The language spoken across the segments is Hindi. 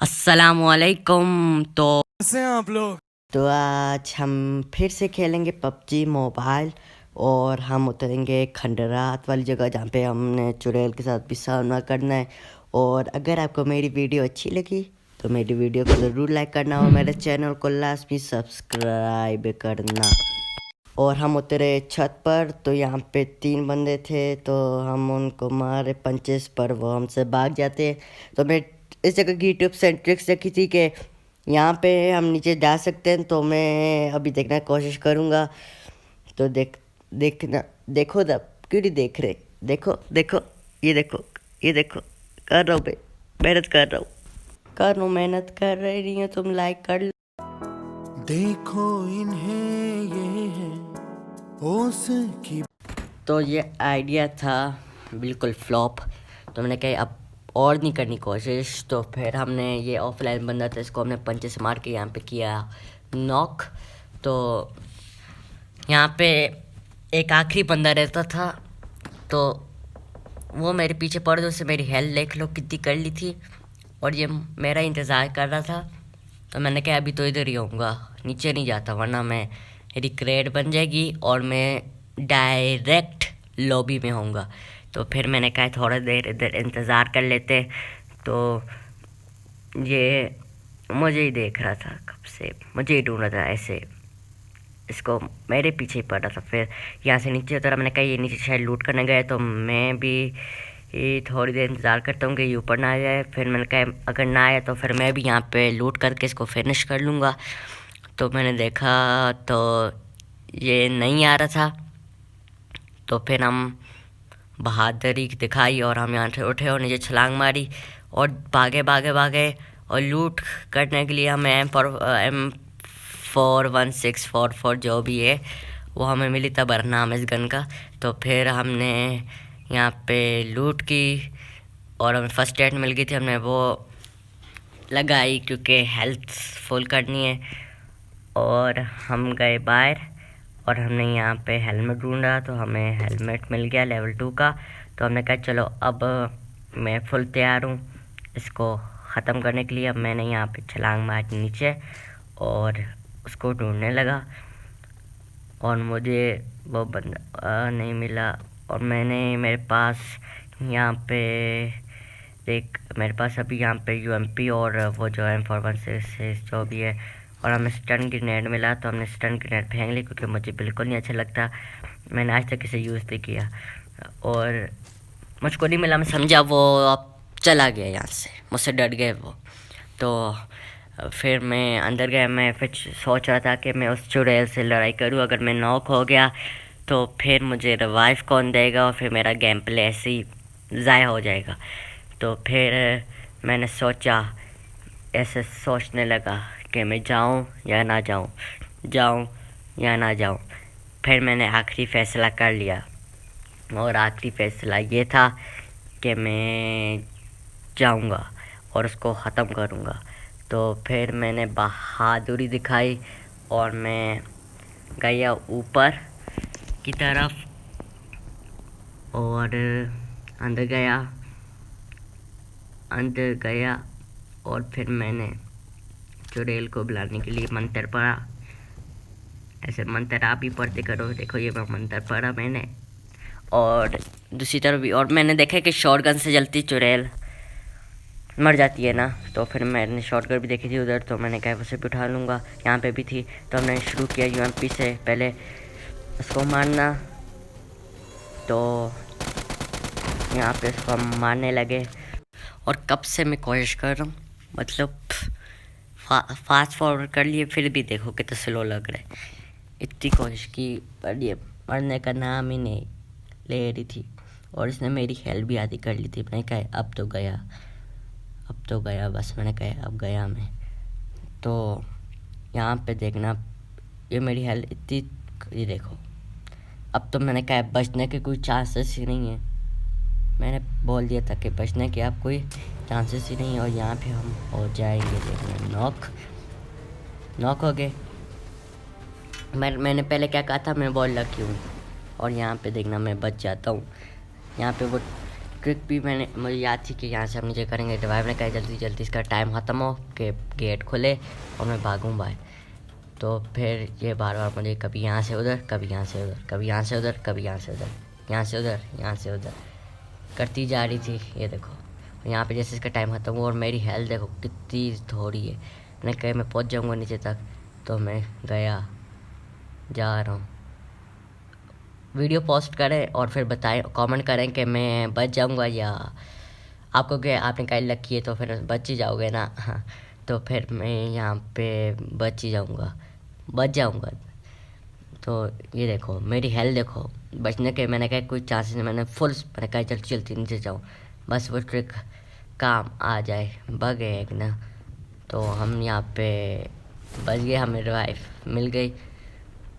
अस्सलामुअलैकुम। तो कैसे हैं आप लोग? तो आज हम फिर से खेलेंगे पबजी मोबाइल और हम उतरेंगे खंडरात वाली जगह जहाँ पे हमने चुड़ैल के साथ भी सामना करना है। और अगर आपको मेरी वीडियो अच्छी लगी तो मेरी वीडियो को ज़रूर लाइक करना और मेरे चैनल को लाजमी सब्सक्राइब करना। और हम उतरे छत पर तो यहाँ पे 3 बंदे थे तो हम उनको मारे पंचेस पर वो हमसे भाग जाते। तो मैं इस जगह की टिप्स एंड ट्रिक्स देखी थी कि यहाँ पे हम नीचे जा सकते हैं, तो मैं अभी देखने की कोशिश करूँगा। तो देखना देखो तब क्यों नहीं देख रहे। देखो देखो ये देखो कर रहा हूँ भाई, मेहनत कर रहा हूँ मेहनत कर रही हूँ, तुम लाइक कर लो। देखो इन्हें ये है ओस की। तो ये आइडिया था बिल्कुल फ्लॉप। तो मैंने कहा अब और नहीं करनी कोशिश। तो फिर हमने ये ऑफलाइन बंदा था, इसको हमने पंचे से मार के यहाँ पे किया नॉक। तो यहाँ पे एक आखिरी बंदा रहता था तो वो मेरे पीछे पड़ गया। उससे मेरी हेल्थ देख लो कितनी कर ली थी और ये मेरा इंतज़ार कर रहा था। तो मैंने कहा अभी तो इधर ही होऊंगा, नीचे नहीं जाता वरना मैं मेरी क्रेड बन जाएगी और मैं डायरेक्ट लॉबी में होऊंगा। तो फिर मैंने कहा थोड़ा देर इधर इंतज़ार कर लेते। तो ये मुझे ही देख रहा था, कब से मुझे ही ढूंढ रहा था, ऐसे इसको मेरे पीछे ही पड़ रहा था। फिर यहाँ से नीचे उतरा, मैंने कहा ये नीचे शायद लूट करने गए तो मैं भी ये थोड़ी देर इंतज़ार करता हूँ कि ये ऊपर ना आ जाए। फिर मैंने कहा अगर ना आया तो फिर मैं भी यहाँ पे लूट करके इसको फिनिश कर लूँगा। तो मैंने देखा तो ये नहीं आ रहा था। तो फिर हम बहादुरी दिखाई और हम यहाँ से उठे और नीचे छलांग मारी और भागे और लूट करने के लिए हमें M4164 जो भी है वो हमें मिली था, नाम इस गन का। तो फिर हमने यहाँ पे लूट की और हमें फर्स्ट एड मिल गई थी, हमने वो लगाई क्योंकि हेल्थ फुल करनी है। और हम गए बाहर और हमने यहाँ पे हेलमेट ढूंढा तो हमें हेलमेट मिल गया लेवल 2 का। तो हमने कहा चलो अब मैं फुल तैयार हूँ इसको ख़त्म करने के लिए। अब मैंने यहाँ पे छलांग मारी नीचे और उसको ढूंढने लगा और मुझे वो बंदा नहीं मिला। और मैंने मेरे पास यहाँ पे मेरे पास अभी यहाँ पे UMP और वो जो M41 जो भी है, और हमें स्टन ग्रेनेड मिला तो हमने स्टन ग्रेनेड फेंक ली क्योंकि मुझे बिल्कुल नहीं अच्छा लगता, मैंने आज तक इसे यूज़ नहीं किया। और मुझको नहीं मिला, मैं समझा वो अब चला गया यहाँ से, मुझसे डर गए वो। तो फिर मैं अंदर गया, मैं फिर सोच रहा था कि मैं उस चुड़ैल से लड़ाई करूं। अगर मैं नॉक हो गया तो फिर मुझे रिवाइव कौन देगा और फिर मेरा गेम प्ले ऐसे ही ज़ाया हो जाएगा। तो फिर मैंने सोचा, ऐसे सोचने लगा कि मैं जाऊं या ना जाऊं, जाऊं या ना जाऊं। फिर मैंने आखिरी फ़ैसला कर लिया और आखिरी फ़ैसला ये था कि मैं जाऊंगा और उसको ख़त्म करूंगा। तो फिर मैंने बहादुरी दिखाई और मैं गया ऊपर की तरफ और अंदर गया और फिर मैंने चुड़ैल को बुलाने के लिए मंत्र पढ़ा। ऐसे मंत्र आप भी पढ़ते करो, देखो ये मैं मंत्र पढ़ा मैंने। और दूसरी तरफ भी, और मैंने देखा कि शॉटगन से जलती चुड़ैल मर जाती है ना, तो फिर मैंने शॉटगन भी देखी थी उधर, तो मैंने कहा उसे भी उठा लूँगा। यहाँ पे भी थी तो हमने शुरू किया UMP से पहले उसको मारना। तो यहाँ पे उसको हम मारने लगे और कब से मैं कोशिश कर रहा हूँ, मतलब फास्ट फॉरवर्ड कर लिए फिर भी देखो कितना स्लो लग रहा है। इतनी कोशिश की पर ये मरने का नाम ही नहीं ले रही थी और इसने मेरी हेल्प भी आधी कर ली थी। मैंने कहा अब तो गया बस, मैंने कहा अब गया मैं। तो यहाँ पे देखना ये मेरी हेल्थ इतनी, ये देखो अब तो मैंने कहा बचने के कोई चांसेस ही नहीं है। मैंने बोल दिया था कि बचने के अब कोई चांसेस ही नहीं है। और यहाँ पे हम हो जाएंगे, देखना नॉक हो गए। मैंने पहले क्या कहा था, मैं बहुत लकी हूँ। और यहाँ पे देखना मैं बच जाता हूँ। यहाँ पे वो ट्रिक भी मुझे याद थी कि यहाँ से हम नीचे करेंगे। ड्राइवर ने कहा जल्दी जल्दी इसका टाइम ख़त्म हो कि गेट खुले और मैं भागूँ बाहर। तो फिर ये बार बार मुझे कभी यहाँ से उधर, कभी यहाँ से उधर, कभी यहाँ से उधर, कभी यहाँ से उधर, यहाँ से उधर, यहाँ से उधर करती जा रही थी। ये देखो यहाँ पे जैसे इसका टाइम ख़त्म हुआ और मेरी हेल्थ देखो कितनी थोड़ी है। मैंने कहा मैं पहुँच जाऊँगा नीचे तक, तो मैं गया, जा रहा हूँ। वीडियो पोस्ट करें और फिर बताएं, कमेंट करें कि मैं बच जाऊंगा या आपको क्या आपने कहीं रखी है तो फिर बच ही जाओगे ना। हाँ, तो फिर मैं यहाँ पे बच ही जाऊंगा, बच जाऊंगा। तो ये देखो मेरी हेल्थ देखो बचने के, मैंने कहा कोई चांसेस नहीं, मैंने कहा जल्दी जल्दी नीचे जाऊँ, बस वो ट्रिक काम आ जाए। बग है एक ना, तो हम यहाँ पे बच गए, हमें रिवाइव मिल गई।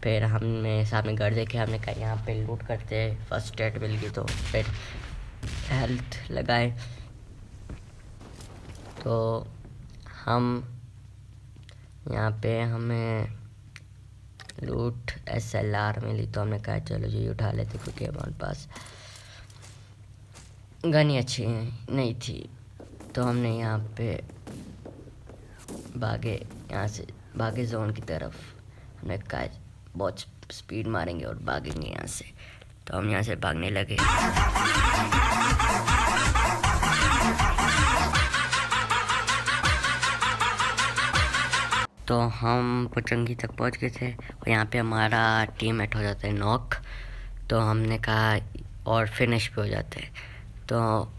फिर हमने सामने घर देखे, हमने कहा यहाँ पे लूट करते, फर्स्ट एड मिल गई तो फिर हेल्थ लगाए। तो हम यहाँ पे हमें लूट SLR मिली, तो हमने कहा चलो जी उठा लेते क्योंकि हमारे पास गन अच्छी नहीं थी। तो हमने यहाँ पे भागे, यहाँ से भागे जोन की तरफ। हमने कहा बहुत स्पीड मारेंगे और भागेंगे यहाँ से। तो हम यहाँ से भागने लगे। तो हम पुचंगी तक पहुँच गए थे और यहाँ पे हमारा टीममेट हो जाता है नॉक। तो हमने कहा और फिनिश भी हो जाते हैं। तो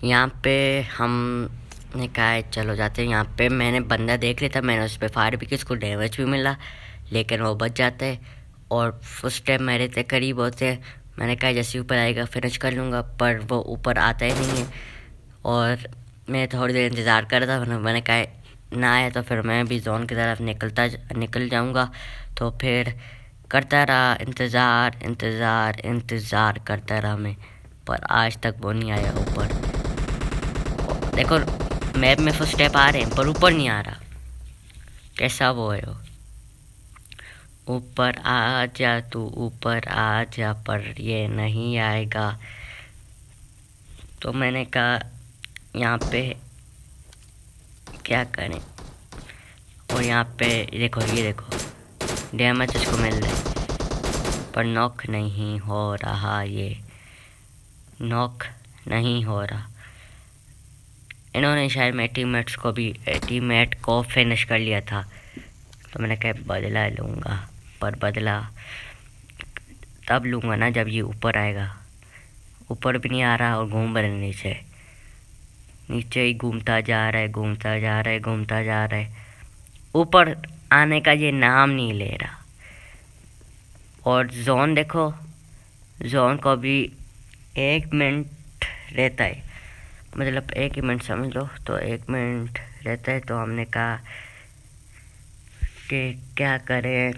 यहाँ पे हमने कहा चलो जाते हैं। यहाँ पे मैंने बंदा देख लिया था, मैंने उस पर फायर भी की, उसको डैमेज भी मिला, लेकिन वो बच जाते हैं और उस टाइम मेरे से करीब होते हैं। मैंने कहा जैसे ऊपर आएगा फिनिश कर लूँगा, पर वो ऊपर आता ही नहीं है। और मैं थोड़ी देर इंतज़ार कर रहा था, मैंने कहा ना आया तो फिर मैं भी जोन की तरफ निकल जाऊँगा। तो फिर करता रहा इंतज़ार इंतज़ार इंतज़ार करता रहा मैं, पर आज तक वो नहीं आया ऊपर। देखो मैप में फर्स्ट स्टेप आ रहे हैं पर ऊपर नहीं आ रहा, कैसा वो है वो। ऊपर आ जा तू, ऊपर आ जा, पर ये नहीं आएगा। तो मैंने कहा यहाँ पे क्या करें। और यहाँ पे देखो, ये देखो डैमेज इसको मिल रहा है पर नॉक नहीं हो रहा, ये नॉक नहीं हो रहा। इन्होंने शायद मेरे टीममेट को फिनिश कर लिया था। तो मैंने कहा बदला लूँगा, पर बदला तब लूँगा ना जब ये ऊपर आएगा। ऊपर भी नहीं आ रहा और घूम रहा नीचे, नीचे ही घूमता जा रहा है, घूमता जा रहा है, घूमता जा रहा है, ऊपर आने का ये नाम नहीं ले रहा। और जोन देखो, जोन को भी 1 मिनट रहता है, मतलब 1 ही मिनट समझ लो, तो 1 मिनट रहता है। तो हमने कहा कि क्या करें,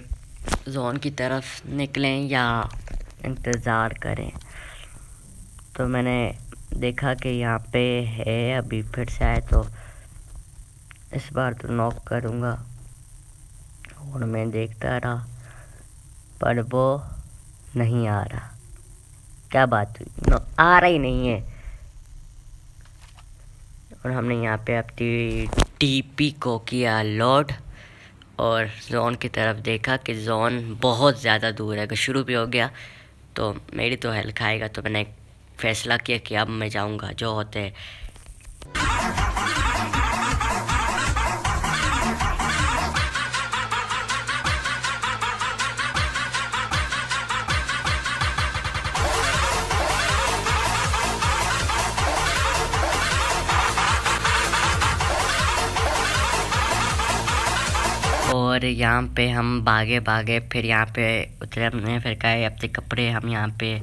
जोन की तरफ निकलें या इंतज़ार करें। तो मैंने देखा कि यहाँ पे है अभी फिर से आए, तो इस बार तो नॉक करूँगा। और मैं देखता रहा पर वो नहीं आ रहा। क्या बात हुई, आ रहा ही नहीं है। और हमने यहाँ पे अपनी TP को किया लोड और जोन की तरफ देखा कि जोन बहुत ज़्यादा दूर है। अगर शुरू भी हो गया तो मेरी तो हेल्थ खाएगा। तो मैंने फैसला किया कि अब मैं जाऊँगा, जो होते हैं। और यहाँ पे हम भागे फिर यहाँ पे उतरे हमने। फिर कहा अपने कपड़े हम यहाँ पे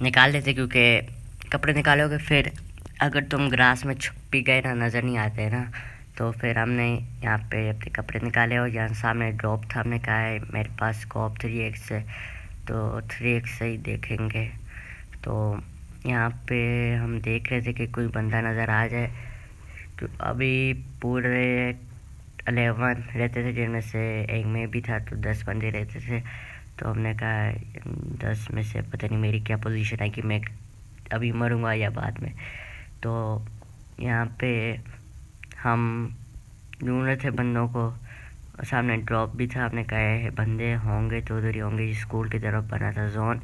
निकाल देते, क्योंकि कपड़े निकालोगे फिर अगर तुम ग्रास में छुप भी गए ना, नज़र नहीं आते ना। तो फिर हमने यहाँ पे अपने कपड़े निकाले और यहाँ सामने ड्रॉप था। हमने कहा है मेरे पास स्कोप 3x है, तो 3x से ही देखेंगे। तो यहाँ पे हम देख रहे थे कि कोई बंदा नज़र आ जाए। तो अभी पूरे 11 रहते थे, जिनमें से एक में भी था, तो 10 बंदे रहते थे। तो हमने कहा 10 में से पता नहीं मेरी क्या पोजीशन है कि मैं अभी मरूंगा या बाद में। तो यहाँ पे हम ढूंढ रहे थे बंदों को, सामने ड्रॉप भी था। हमने कहा है बंदे होंगे तो उधर ही होंगे, स्कूल की तरफ बना था जोन।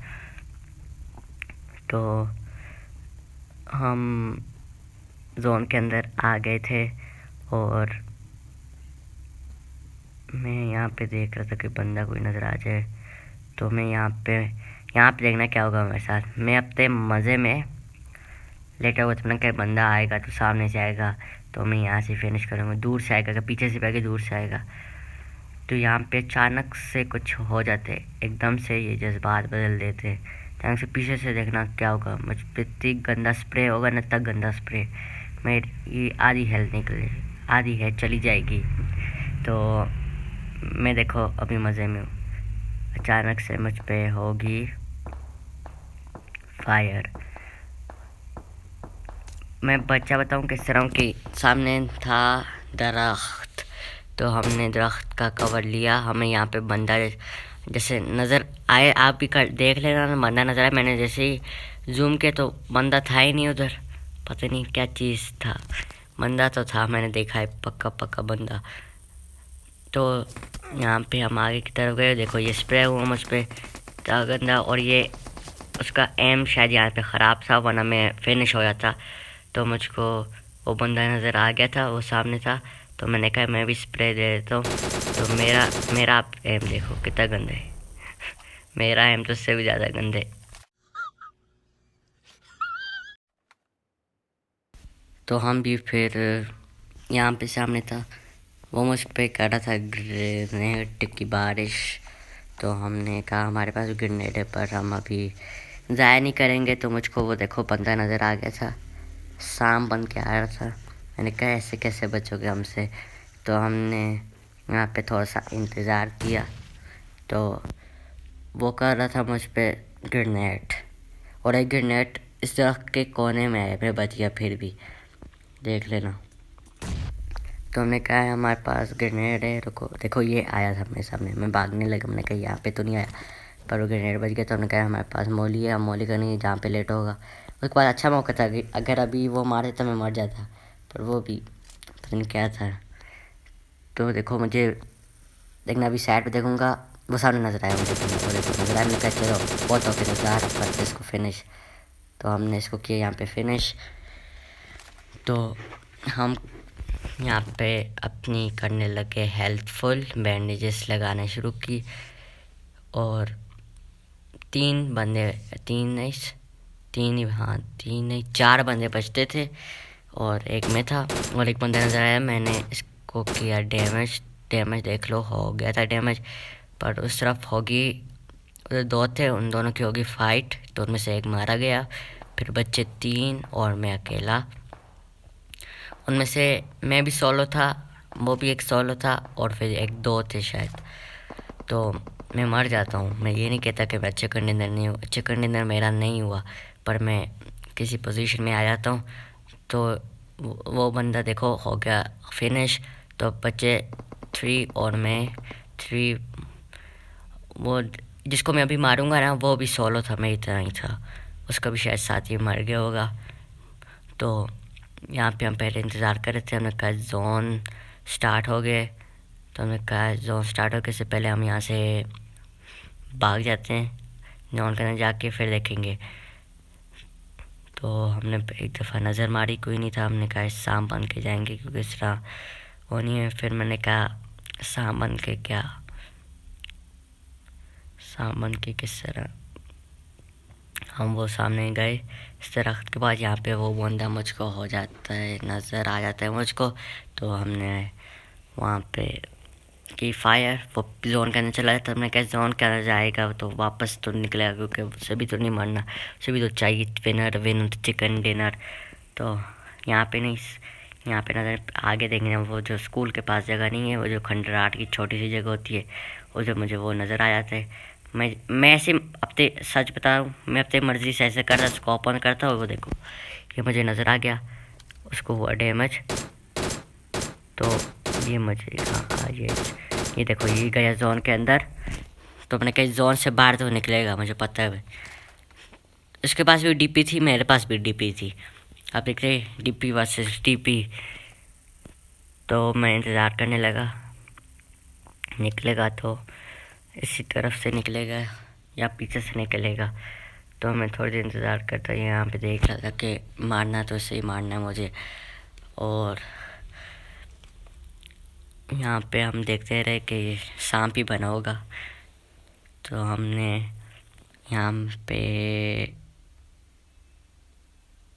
तो हम जोन के अंदर आ गए थे और मैं यहाँ पे देख रहा था कि बंदा कोई नज़र आ जाए। तो मैं यहाँ पे देखना क्या होगा मेरे साथ। मैं अपने मज़े में लेटा हुआ था, कहीं बंदा आएगा तो सामने से आएगा तो मैं यहाँ से फिनिश करूँगा, दूर से आएगा, पीछे से पहले दूर से आएगा। तो यहाँ पे अचानक से कुछ हो जाते, एकदम से ये जज्बात बदल देते। अचानक से पीछे से देखना क्या होगा, मुझ पे इतनी गंदा स्प्रे होगा ना, तक गंदा स्प्रे, मेरी आधी हेल्थ निकले, आधी है चली जाएगी। तो मैं देखो अभी मज़े में हूँ, अचानक से मुझ पे होगी फायर। मैं बच्चा बताऊँ किस तरह कि सामने था दरख्त, तो हमने दरख्त का कवर लिया। हमें यहाँ पे बंदा जैसे नज़र आए, आप भी कर देख लेना ना, बंदा नज़र आए। मैंने जैसे ही जूम किया तो बंदा था ही नहीं उधर, पता नहीं क्या चीज़ था, बंदा तो था, मैंने देखा है पक्का पक्का बंदा। तो यहाँ पे हम आगे की तरफ गए, देखो ये स्प्रे हुआ मुझ पर था गंदा, और ये उसका एम शायद यहाँ पे ख़राब था, वरना मैं फिनिश हो जाता। तो मुझको वो बंदा नज़र आ गया था, वो सामने था, तो मैंने कहा मैं भी स्प्रे दे देता हूँ। तो मेरा आप एम देखो कितना गंदा है मेरा एम तो उससे भी ज़्यादा गंदे। तो हम भी फिर यहाँ पे सामने था, वो मुझ पे कर रहा था ग्रेनेड की बारिश। तो हमने कहा हमारे पास ग्रेनेड है पर हम अभी ज़ाया नहीं करेंगे। तो मुझको वो देखो बंदा नज़र आ गया था, शाम बन के आ रहा था। मैंने कहा ऐसे कैसे बचोगे हमसे। तो हमने यहाँ पे थोड़ा सा इंतज़ार किया, तो वो कर रहा था मुझ पे ग्रेनेड, और एक ग्रेनेड इस दरख्त के कोने में है, मैं बच गया फिर भी, देख लेना। तो हमने कहा है हमारे पास ग्रेनेड है, रुको देखो ये आया था मेरे सामने, मैं भागने लगा, मैंने कहा यहाँ पे तो नहीं आया, पर वो ग्रेनेड बच गया। तो हमने कहा हमारे पास मौली है, हम मौली का नहीं जहाँ पे लेट होगा। उसके बाद अच्छा मौका था, अगर अभी वो मारे तो मैं मर जाता, पर वो भी पता नहीं क्या था। तो देखो मुझे देखना, अभी साइड पे देखूँगा, वो सामने नजर आया मुझे, तो देखो नजर आया, मैंने कहा चलो बहुत हो गया नजर, अब करते इसको फिनिश। तो हमने इसको किया यहाँ पे फिनिश। तो हम यहाँ पे अपनी करने लगे हेल्पफुल, बैंडेजेस लगाना शुरू की, और तीन नहीं चार बंदे बचते थे, और एक में था, और एक बंदा नज़र आया। मैंने इसको किया डैमेज देख लो, हो गया था डैमेज, पर उस तरफ होगी, उधर दो थे, उन दोनों की होगी फाइट, तो उनमें से एक मारा गया। फिर बच्चे तीन और मैं अकेला, उनमें से मैं भी सोलो था, वो भी एक सोलो था, और फिर एक दो थे शायद। तो मैं मर जाता हूँ, मैं ये नहीं कहता कि मैं अच्छे कंटेनर नहीं हूँ, अच्छे कंटेनर मेरा नहीं हुआ, पर मैं किसी पोजीशन में आ जाता हूँ। तो वो बंदा देखो हो गया फिनिश। तो बच्चे 3 और मैं 3, वो जिसको मैं अभी मारूंगा ना वो भी सोलो था, मेरी तरह ही था, उसका भी शायद साथ ही मर गया होगा। तो यहाँ पे हम पहले इंतज़ार कर रहे थे, हमने कहा जोन स्टार्ट हो गए। तो हमने कहा जोन स्टार्ट होने से पहले हम यहाँ से भाग जाते हैं, जोन के अंदर जाके फिर देखेंगे। तो हमने एक दफ़ा नज़र मारी, कोई नहीं था, हमने कहा शाम बन के जाएंगे क्योंकि इस तरह वो नहीं है। फिर मैंने कहा शाम बन के क्या, शाम बन के किस तरह, हम वो सामने गए इस दरख्त के बाद, यहाँ पे वो बंदा मुझको हो जाता है, नज़र आ जाता है मुझको। तो हमने वहाँ पे की फायर, वो जोन के अंदर चला जाता, हमने कहा जोन के अंदर जाएगा तो वापस तो निकलेगा, क्योंकि उसे भी तो नहीं मरना, उसे भी तो चाहिए विनर चिकन डिनर। तो यहाँ पे नहीं, यहाँ पे नज़र आगे देखेंगे, वो जो स्कूल के पास जगह नहीं है, वो जो खंडराट की छोटी सी जगह होती है, उधर मुझे वो नज़र आ जाता है। मैं ऐसे अपने सच बता रहा हूँ, मैं अपनी मर्ज़ी से ऐसे करता, उसको ओपन करता हूँ, वो देखो ये मुझे नज़र आ गया, उसको हुआ डैमेज। तो ये मुझे हाँ ये देखो ये गया जोन के अंदर। तो मैंने कहा जोन से बाहर तो निकलेगा, मुझे पता है। उसके पास भी डीपी थी, मेरे पास भी डीपी थी। आप देख रहे डीपी वर्सेस डीपी। तो मैं इंतज़ार करने लगा, निकलेगा तो इसी तरफ से निकलेगा या पीछे से निकलेगा। तो मैं थोड़ी देर इंतज़ार करता, यहाँ पे देख रहा था कि मारना तो सही मारना है मुझे। और यहाँ पे हम देखते रहे कि सांप ही बना होगा। तो हमने यहाँ पे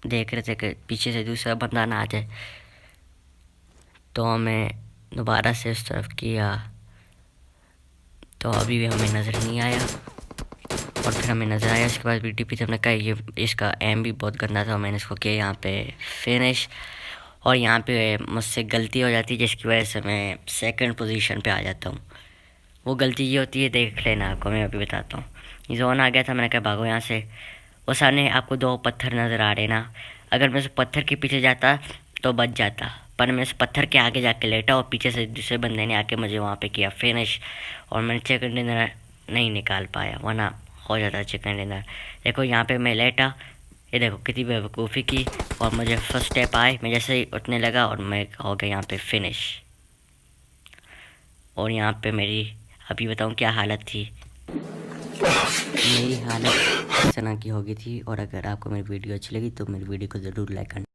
देख रहे थे कि पीछे से दूसरा बंदा ना आ जाए। तो हमें दोबारा से उस तरफ किया, तो अभी भी हमें नज़र नहीं आया। और फिर हमें नज़र आया, उसके बाद भी डीपी से हमने कहा ये इसका एम भी बहुत गंदा था। मैंने इसको किया यहाँ पे फिनिश। और यहाँ पे मुझसे गलती हो जाती है जिसकी वजह से मैं सेकंड पोजीशन पे आ जाता हूँ। वो गलती ये होती है, देख लेना, आपको मैं अभी बताता हूँ। जोन आ गया था, मैंने कहा भागो यहाँ से। वो सामने आपको 2 पत्थर नज़र आ रहे ना, अगर मैं उस पत्थर के पीछे जाता तो बच जाता, पर मैं उस पत्थर के आगे जाके लेटा और पीछे से दूसरे बंदे ने आके मुझे वहाँ पे किया फिनिश। और मैंने चिकन डिनर नहीं निकाल पाया, वरना हो जाता चिकन डिनर। देखो यहाँ पे मैं लेटा, ये देखो कितनी बेवकूफ़ी की। और मुझे फर्स्ट स्टेप आए, मैं जैसे ही उठने लगा और मैं हो गया यहाँ पे फिनिश। और यहाँ पे मेरी अभी बताऊँ क्या हालत थी। मेरी हालत इस तरह की हो गई थी। और अगर आपको मेरी वीडियो अच्छी लगी तो मेरी वीडियो को ज़रूर लाइक करना।